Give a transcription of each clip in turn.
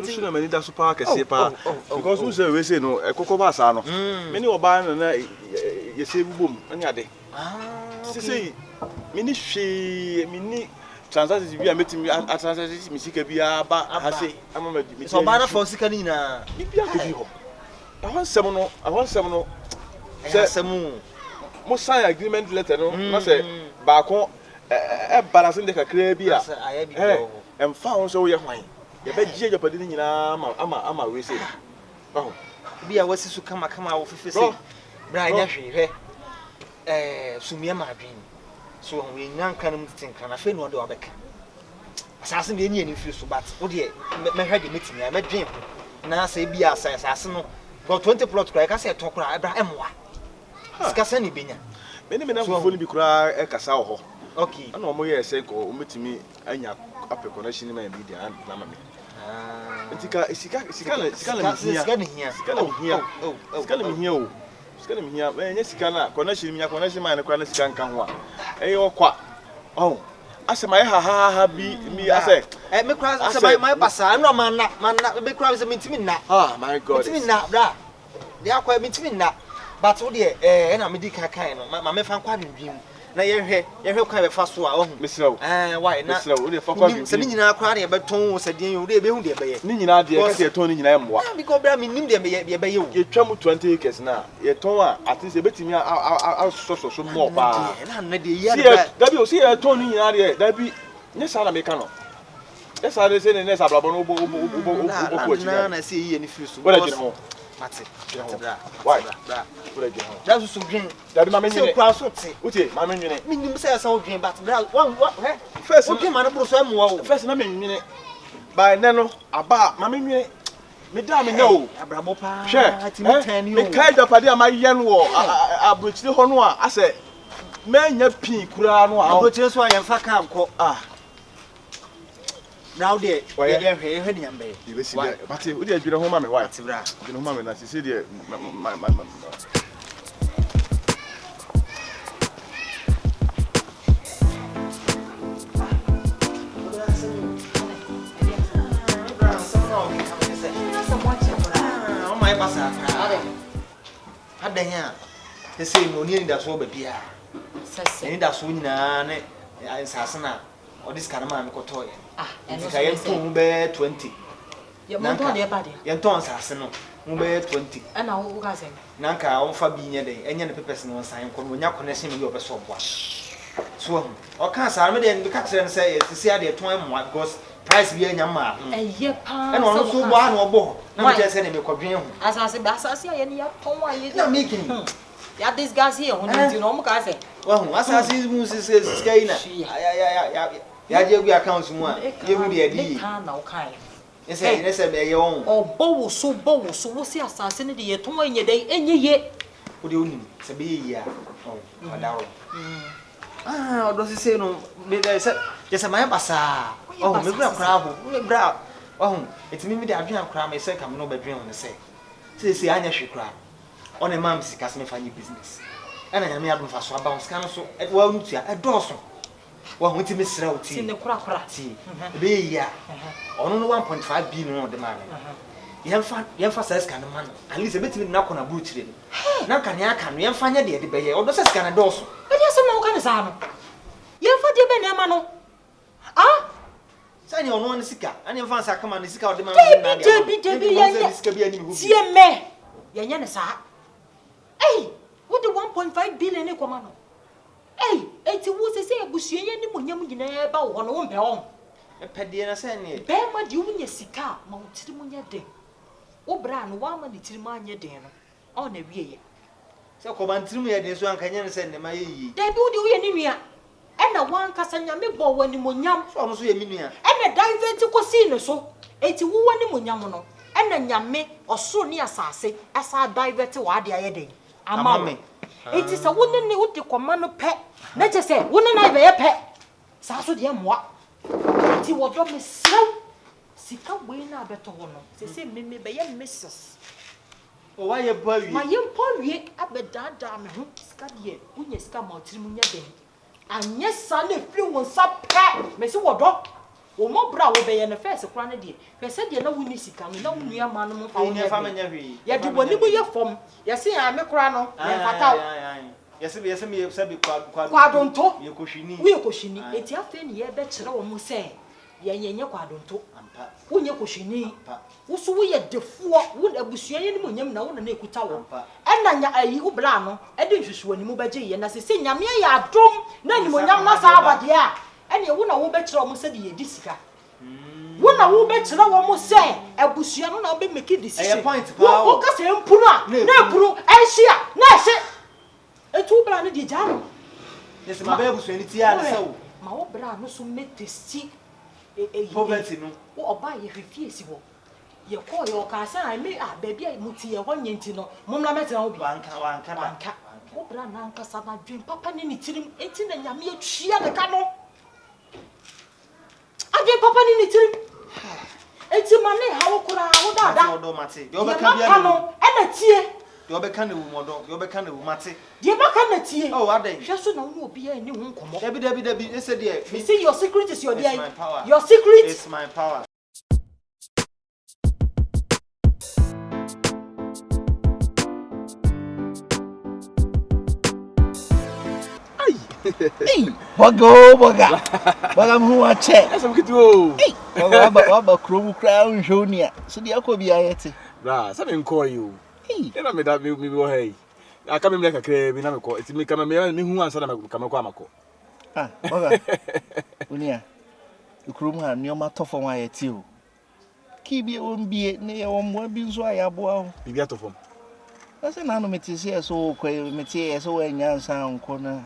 shouldn't many that super casipa because who say we say no a cocoa basano. Many or buy you say boom and ya day. Say mini she mini transactions we are meeting me at transactions music be about I say I'm so bad for Sicanina. I want some most sign agreement letter no I say back home balancing the crabia and found so your wine. You bet you put it in I'm a receiver. Oh, be a was to come out of the Brian, Sumia Margin. So we now can think and I feel no do back. Assassin the Indian if you so bad. Oh dear, my head meeting me, I met Jim. Now say be a assassin. Got 20 plots, like I said, talk about Abraham. Scassani Binya. Many men have only be cry a casao. Okay, I know more say go meet me and your upper connection in my media and Lammy. It's coming here. When you can connection me, a connection man, a connection can one. Eh, qua. Oh, I say my ha be me. I say, me cry. I say my passa. No man, be cries a meeting now. Ah, my God, it's me now, bra. They are quite meeting now. But oh dear, and I'm a dick kind. My fan quite in dream. Now you're here kind of fast one, Miss Low. Why not? Sending in our crying about Tom said you will be on the bay. Nina, dear, Tony, I am what? Because I mean, there you. You travel 20 acres now. You're Toma, at least a bit me out so more. That you see a Tony in area, that be yes, I'm a mechanic. Yes, I say, and yes, I'm I see any few. What I do. Why? That's some drink. That my menu cross. Uti, my menu. Meaning says so drink, but one first okay, man, first I mean by Nano about my menu. Madame, no, Abramopa, share, me kind of idea my young war. I butch the honor. I said, man, your pink crown, I would just why I'm fuck up. Now there, why you heard him, baby? You listen, but you did be home, my wife. You know, mamma, as you said, my had the hair. They say no need that's all baby. Say that's when I assassinate. Or this kind of man got toy. And I am 20. Your mother, dear body. Your tons are 20. And now, who has it? Nanka, on Fabian Day, and any person on sign when you're connecting with your soap. So, or can't I made the captain and say, to see the 21 because price be in your mouth. And yet, and also one or more. No, just sending me a as I said, Bassassia, and you're not making. Yeah, this guy's here, you know, Mukase. Well, as I see, Moses says, yeah, we are counting one. You will be a deed. Now, kind. Yes, yes, your own. Oh, bow, so what's the assassin in your 20 day, and ye? What do you mean? Sabia. Oh, Madame. Ah, does he say no? Yes, a man bassa. Oh, maybe a crowd. Oh, it's me, the Adrian crowd, my second, no bedroom on the say. Say, I should cry. On a mam's cast me funny business. And I am here for so about scandal at well, a Dawson. Well, with Miss Rowty in the crockery. Be ya. On 1.5 billion on the man. You have first kind of man. At least a bit of knock on a butcher. Now can you find the bay or does kind of Dawson? But yes, no kind of son. You have for the Benamano. Ah? Sign your one sicker, and your fans are coming and sick out the man. See me. Yanasa. Hey, what the 1.5 billion commando? Hey, it was a say a bushie any munyam in a bow on one bell. A pediana send bear my doing a sika, Mount Trimunia day. O bran, one man, the Trimania day on a way. So come on, Trimia, this one can send my ye. They do you and a one Cassania me bow when you munyam, almost a minia, and a diver to Cosino so. 81 munyamono. And then yame or so near Sassy as I divert to Adia. A mammy. It is a woman who the command pet. Let us say, wouldn't I be a pet? Sasso de moi. It was not Miss Slow. Sick up way now better one. They say, Mimmy, by young missus. Oh, why you boy? My young boy, I bet that damn Scuddy, when you scam out Trimunia day. And yes, Sunday flew on sub pet, Miss Wardrop. wo mo bra wo be ye no first kra na de pe se de na wuni sika no na wunu ya ma no mo fa wo fa manya hwi ya de boni mu ye fom ye se ya me kra no me fata yes me se bi kwadonto ye kohwini wo ye kohwini enti afa ni ye be kire wo mo se ye nyenye kwadonto ampa wo nye kohwini wo so wo ye defuo wo abusua ye ni mo nyam na wo na ekuta wo na nya ayi wo bra no e de hwehwe ani mo beje ye na se nyame ya adom na ni mo nyam na sa abade a ene wo na wo be kire wo mo se de ye disika wo na wo be kire wo mo se abusua no na wo be make decision wo ka se empunu a na empunu enhia na ehye etu bra no de gya no yes ma be abusua ni ti a se wo ma wo bra no so metesti poverty no wo oba ye refuse wo ye call your casa me baby I muti ye won yenti no momla meta wo bi wanka wo bra na anka sa na dwen papa ni tirim enti na nyame atwia de ka no adwen papa ni tirim enti mane ha wo kura wo dada wo do mate de obeka bia no e na tie de obeka na wu modo de obeka na wu mate de baka na tie oh aden hwe so na wo obi a ni hu nkomo dabi ese de you see your secret is your dear your secret is my power Hey, Boga mu ache. Asa mkitu. Hey, waba kromu crown jonia. So dia ko bia yete. Bra, sa me nko yi. Hey, ena me da me wo hey. Aka me mleka kre bi na me ko. Eti me kama me hu ansa na me kama ko amako. Ah, Boga. Unia. Kromu ha nioma tofo wa yete o. Ki bi o mbie ne ye wo mo bi nso ayabo a. Bibi atofo. Asa na no metisi so ko meti so wa nyansa nko na.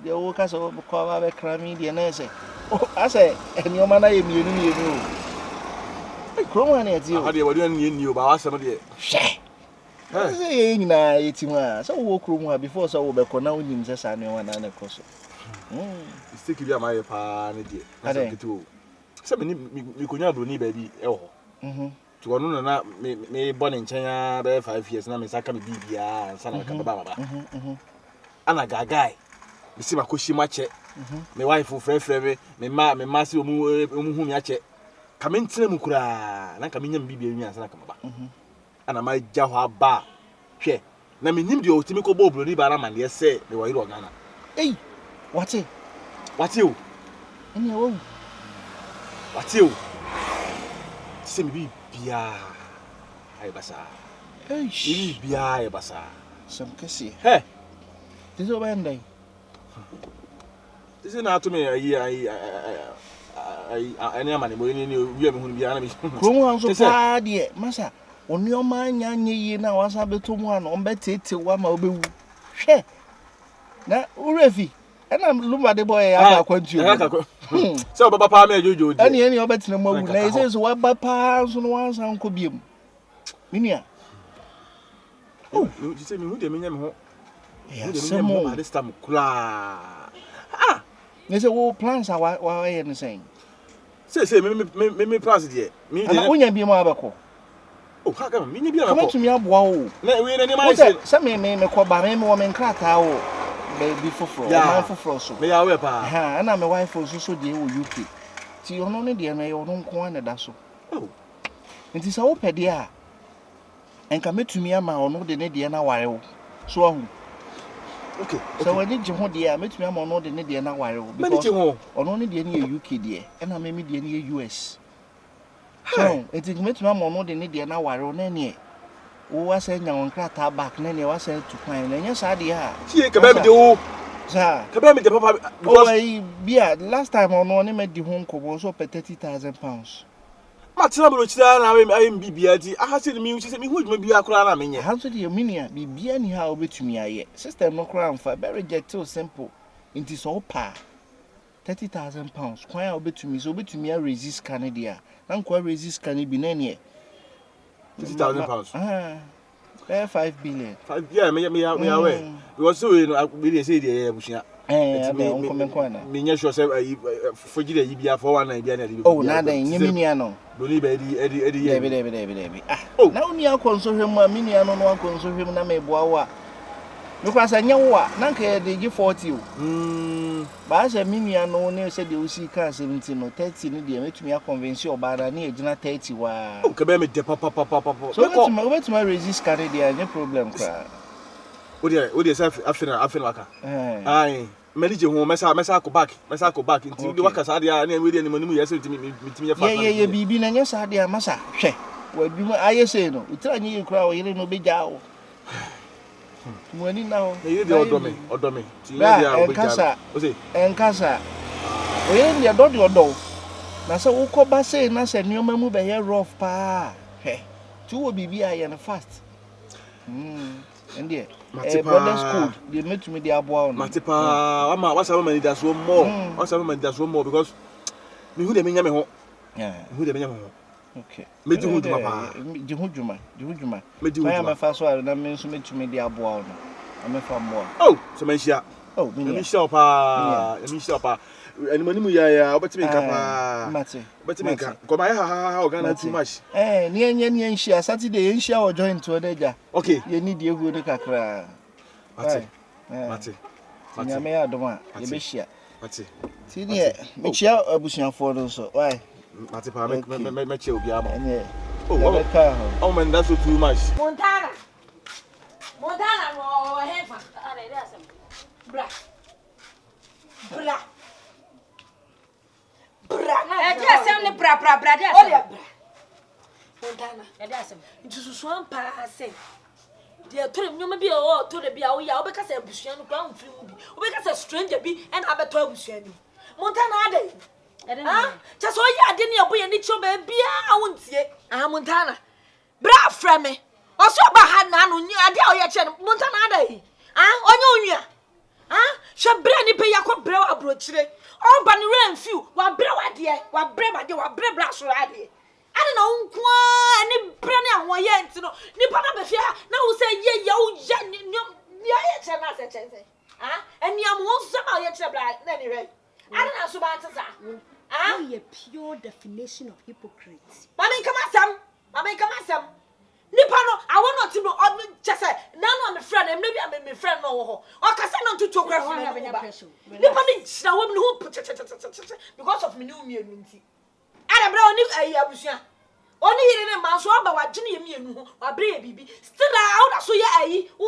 De wo ka so ko ba be krami de na se. Asa nioma na ye mienu o. Kromu na yete o. Ha de wadu ni o ba wa asem de. Hwe. Say nyina yetima. So wo kromu ha before so wo be ko na onim se sa ne wa na koso. Mistake bi amaye pa ne de. Na se kitu o. Se me konya do ni ba bi e ho. To wono na me born in Kenya be 5 years na me saka me bibia ansa na ka baba. Ana gagai. Me si makoshi mache. Me wife frefre me ma si omu hu mi ache. Ka me ntena mu kura na ka me nyam bibia nwi ansa na ka baba. Ana ma gya ho aba. Hwe. Na me nim de otimi ko bo obroni ba na ma ne se me wa yiro Ghana. Hey, wate o. Eni wo. Wate o. Se me bibia. Ai basa. Hey, Bibia ai basa. some kesi. He. This over ndai. This is na to me ai ani amane mo ni wi am hunu bia na me. Kromu anso pa de masa onioma anya yi na wasa beto mu ana on betete wa ma obewu. Hwe. Na urefi. Ena lumba de boy ya akwantu. Se obaba pa me jojo di. Eni obetena mu awu na ese so wa ba pa so no wansa nko biem. Minia. Oh, you say me who de me nyam ho. Ya semo this time kula. Nese wo plans a wa ye no sen. Say me plans de. Me Ana onya bi ma abeko. Oh, ha ga me nya bi Come abeko. to me aboa o. Na we na ni ma say. Say me ko ba me wo me nkrata o. Be foforo, man foforo so. Me ya we pa. Ha, ana me wife so de wo UK. Ti ono ne de na ye ono nko ana da so. Oh. Nti sa wo pede a enka metumi ama ono de ne de na ware wo. So ahu. Okay. So when you ho de a metumi ama ono de ne de na ware wo because ono ne de ne UK de e na me de ne US. So, enti metumi ama ono de ne de na ware wo na ne wo wasa nya won krata back na ne wasa tu kwan na nya sa de ha. Tie ka ba me de wo. Sa. Ka ba me de papa because bia last time ono ne me di ho nkobo so pe 30,000 pounds. Matina bro chira na we ayem bibia ti aha se mi se mi hu djuma bia kura na menye. How so de minia bibia ni ha obetumi aye. System no kura mfa be reject so simple. Inti so pa 30,000 pounds. Kwan a obetumi so obetumi a resist Canada. Na nkwa resist Canada bi na ne 30,000 pounds. 5 billion. 5 yeah me aware. Because so we no we dey say dey bushia. Me nya sure say fogi dey bia 419 bia na dey. Oh na dan nye minia no. Doni ba edi ye. Debi. Ah. Na uni akonso hwem a minia no akonso hwem na me boa wa. Because I know nanka they give 40 but as a minia no ne said you see can 17 or 30 ni dey make me convince you about na e gina 30 wa o ka be me de papa so let me resist carry there no problem kra o dey say afina waka ai melije ho mesa ko back nti we waka sa dey na we dey ni manimu yes nti me ya fa ye bibi na nya sa dey masa hwe wa bi mu aye say no utira nyi kra o yire no beja o Mwani now. You the odomi. Enkasa. Enkasa. Oye ndi do the odo. Na se wo ko ba say na se nioma mu be here rough pa. He. Tu wo bibi aye na fast. Ndi boarding school, they met me the aboa on. Matipa, what's our money that's one more. What's our money that's one more because me who the me ho. Yeah. Who the me ho. Okay. Me do papa. Jehujuma. Me do. I am a fast one na me so me to me the aboa on. I'm a farm more. Oh, so me share. Oh, me share pa. Me share pa. Any money mu ya obetime kapa. Mate. Obetime ka. Ko ma ha Ghana too much. Ni share Saturday en share o join to odeja. Okay. Ye need ego de kakra. Mate. Nya me adoma ye be share. Mate. Ti de me share abusuafo no so. Why? Mate pa me che obi ama. Oh, man, that's too much. Montana no hefa. Are there some. Bra. Just some bra. Oh yeah, bra. Montana. There some. Into so pa say. Dear Tom, you may be all to the be our ya because a busian ground free will be. Because a stranger be and have a 12 busian. Montana day. Just all ya didn't boy and it's your baby. I won't see it. Montana. Bra from me. Also, had none on you. I dare your channel. Montana day. On you. Shall Brandy pay your bro abroad today? Oh, Bunny ran few. What bro, dear? What bread, my dear? What bread, brass, right? I don't know any Brennan one yet to know. Nippon of the now say, ye, yo, Jen, and you won't somehow yet anyway. I don't know so much as that. A pure definition of hypocrites. Mammy, come on, some. Nippano, I want not to know, just say, none on the friend, and maybe I'm my friend no or Cassandra to talk pressure. Nippon, a woman who put because of me new immunity. I don't know, Abusia. Only here in my swab, what Jenny and me, or baby, still out, so yeah, who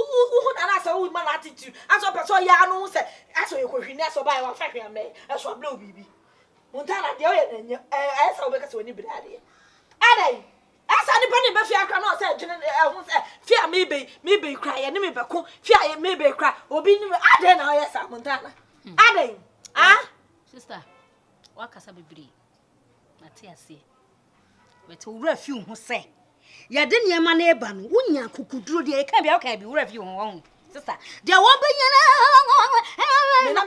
and I with my attitude, as I saw Yano said, as you could never buy one factory and make as one blue baby. Montana, the other, and I saw because when you be daddy. Ade, as I depend if I cannot say, I won't say, fear maybe cry, and maybe fear maybe cry, or be Ade, now, yes, Montana. Ade, Sister, what can I be? Matia say. But to review who say. Ya didn't your man eban, Wunya Kukudru, the can be review on. Sister, there won't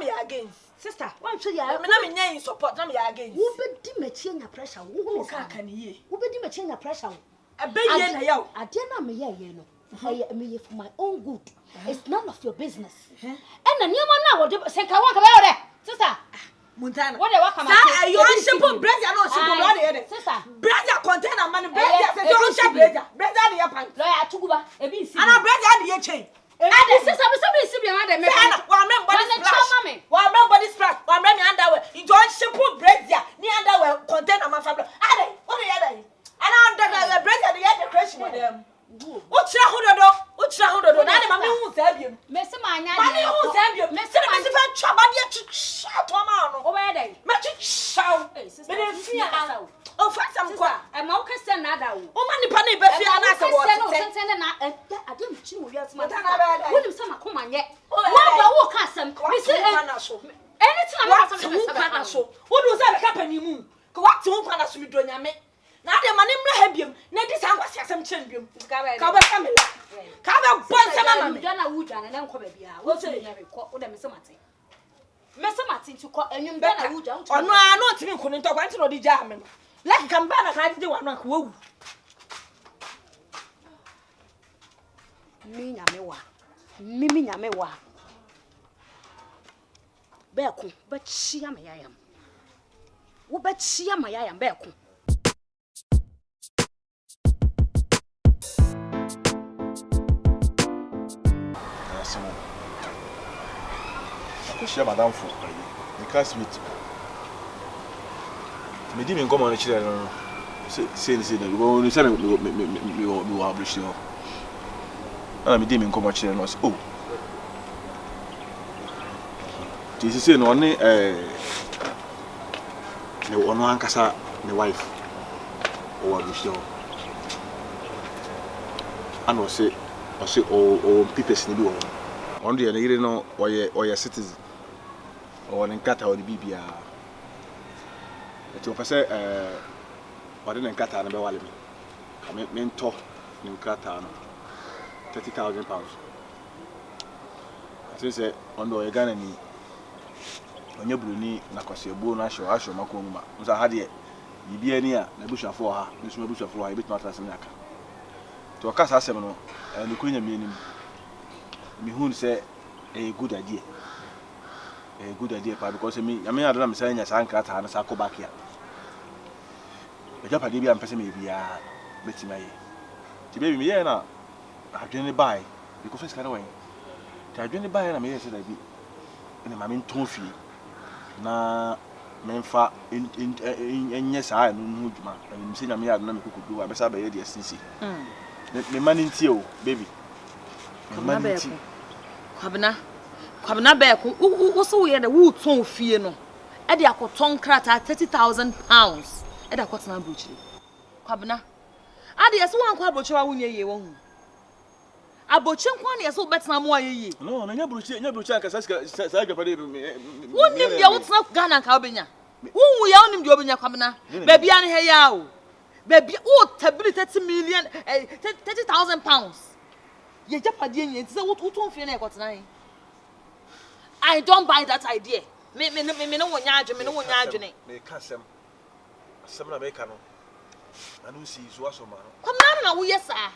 be against. Sister, one should you have me support them against. Who be dimaching a pressure? Who can he? Who be dimaching a pressure? A baby, I dare me, you know. I me for my own good. It's none of your business. And the new one now will say, I walk about it. Sister. Montana. What they walk about? You want simple bread? I know simple bread. Sister, bread container money. Bread, don't share bread. Bread are the upper. Lawyer Tuguba, a bean. And a bread are the chain. And this is somebody sibling. One member this flash. One member underwear. You don't simple bread there. Near underwear container my family. Are they? What are they? And I'm the bread at the other question with them. What's your hood? I'm who save you. Miss Mania, who save you. Mr. Chabadi to shout one man over there. Magic shout. Oh, for some qua. A mocus another. Oh, money penny, but I didn't chew your smart. Will some come on yet? Oh, walk us some. Anytime I saw. What was that happening? Go up to Panas with Donya. Now the man in Blabium, Neddy Sam was some champion. Cover Camilla. Cover Bonsa, Donna Wood and then come here. What's it? What am I Mr. Martin to call and you better wood out. Oh, no, I know you couldn't talk until the German. Like come back, I did one who. Mimi Yamewa. Beku, but she am I am. Who bet she am I am Beku. share madam for the classmate. Me di me nko mo no chire no. Say no. We say me publish no. Me di me nko mo chire no. Oh. This say no ne ne ono ankasa ne wife. O publish no. And o say people ni bi wo. On the yere no oye citizen. O ne nkata o di bibia. Eti o pese ode ne nkata na be wale me. Me nto ne nkata no 30,000 pounds. I say on do Ghana ni onye bruni na kwase ebuo na ahyo makonuma. Nso ha de bibia ni a na bushafo ha, nso bushafo ha ebetuma trase me aka. To kasa asem no ne kunya me nim. Me hu say a good idea. A good idea because me I mean I don't say nya sankata na sako back here. E japa de bia mpese me bia betima ye. Ti baby me ye na adwene buy because first kana wen. Ti adwene buy na me ye say da bi. Ene ma me nton fie. Na me mfa enye saa no hu djuma. Me se nya me ya na me kokodu abesa ba ye de sinsi. Me mani ntie o baby. Kwabena beko wo so ye da wo ton fie no e de akoton krata 30,000 pounds e da akotena brochiri kwabena ade yeso wan kwa brochiri wa wunye ye wo hu abochi nkwa na yeso betena mo ayeye no nya brochiri anka sa agapade wonnim dia wo tena Ghana ka obenya wonwu ya wonnim dia obenya kwabena baby an he ya o baby wo tabili 30,000 pounds ye japade yen ti se wo ton fie na ekotena hin I don't buy that idea. Me no wonya adwene. Me ka sem na me ka no. Anu si so asoma no. Come na wo yes ah.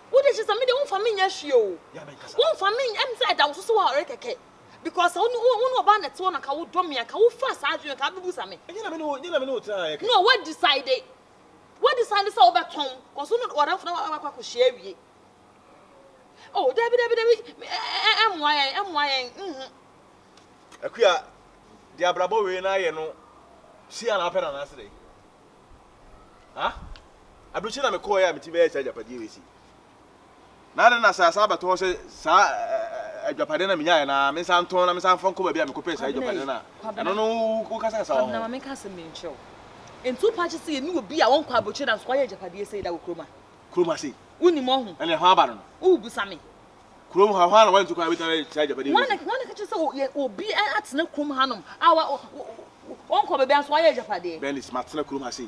Wo de chisa me de won fa me nya hwe o. Ya me ka sa. Won fa me em say da wo so wa ore keke. Because won oba na te won ka wo dom ya ka wo fa sa adwene ka bebu sa me. Nyina me no tira ya. No, what decided? What decided say obeton? Cause no oda funa wa kwa ko hye awie. Oh, Debbie. Em why. Akuya di abrabo we na ye no si ana apena na asere ha abruchi na me ko ya meti be cha japade we si na sa abato se sa ajapade na minya na me san ton na me san fon ko ba bia me ko pe sa ajapade na eno no ko kasa sa na me kasa me ncho entu pachi se ni obi a won kwa abruchi na so ya ajapade se da wo kroma se uni mo hu ele ho aba no u busa me Krom ha na wantu kwa bitare charge body. Wana ka che se obi atena krom hanom. Awa onko bebe anso aye japade. Bernice matena krom ha sei.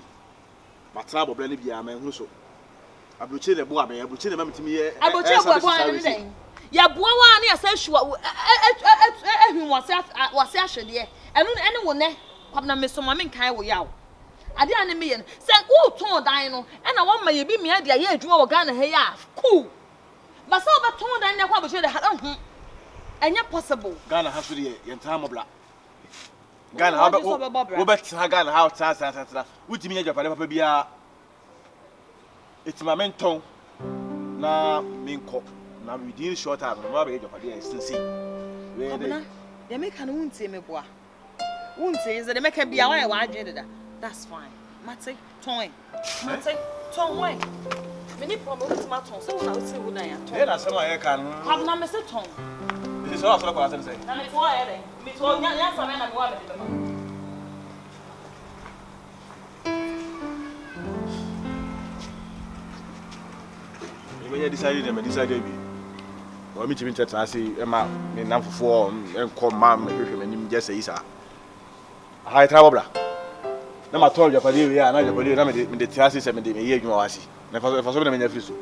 Matena bobla ne bia ma hu so. Abroche le bo abe, abroche le ma mitimi ye. Abroche bo ne den. Ya bo wa ne asa hwa ehun wase ahwede. Ene wo ne kwabna mesoma me nkan wo yawo. Ade ane me ye no. Se wo ton dan no, e na wo ma ye bi me ade aye adwuma wo Ghana he ya. Cool. But so about ton dan yakwa bo de enya possible Ghana ha so de yentra mobla Ghana ha wo bet ha Ghana ha ta wutimi nya japade papa bia etima menton na minko na within short time no ma be japade e sinsi we de ya make no wuntie me boa wuntie is de make bia wa wa adwe de that's fine mate ton why many problems matter so na uti hu na ya ton. Na sama ye kan. Kwab na me se ton. Bi so asoro kwa say. Na me to ya dey. Me to nya sama na me wa me de ba. Me nya decide bi. Wa mi chimi teta ase e ma me nam fofo enko ma me hwehwe manim je say isa. Ha itra bobla. Na ma to japade wi ya na japade na me de tiase se me de me ye adwuma wasi. Na fa so be na me nya friso.